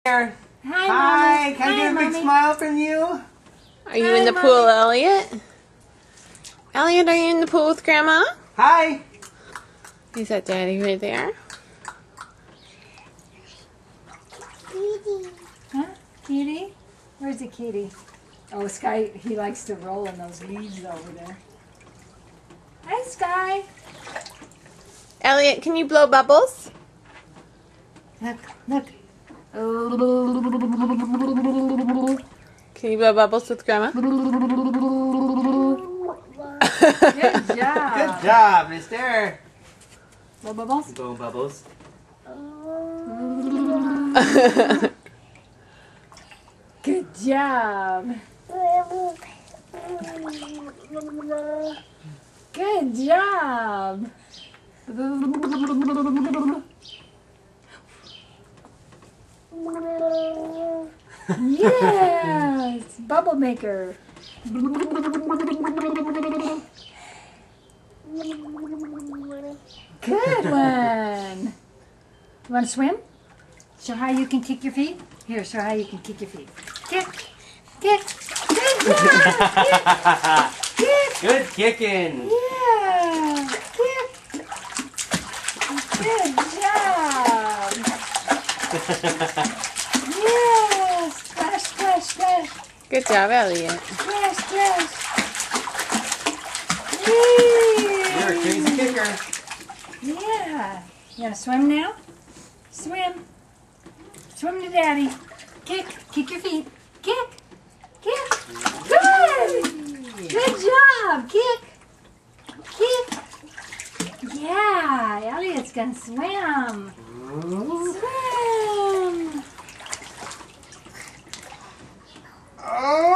There. Hi, Hi, Mommy. can I get a big Mommy. smile from you? Are you in the pool, Elliot? Elliot, are you in the pool with Grandma? Hi. Is that Daddy right there? Huh? Kitty? Where's the kitty? Oh, Sky, he likes to roll in those leaves over there. Hi, Sky. Elliot, can you blow bubbles? Look, look. Can you blow bubbles with Grandma? Good job. Good job, mister. Blow bubbles? Blow bubbles. Good job. Good job. Yes, bubble maker. Good one. You want to swim? Show how you can kick your feet. Here, show how you can kick your feet. Kick, kick. Good job. Kick, kick. Good kicking. Yeah, kick. Good job. Yes. Splash, splash, splash. Good job, Elliot. Splash, splash. You're a crazy kicker. Yeah. You want to swim now? Swim. Swim to Daddy. Kick. Kick your feet. Kick. Kick. Good. Good job. Kick. Kick. Yeah. Elliot's going to swim. Swim. Oh.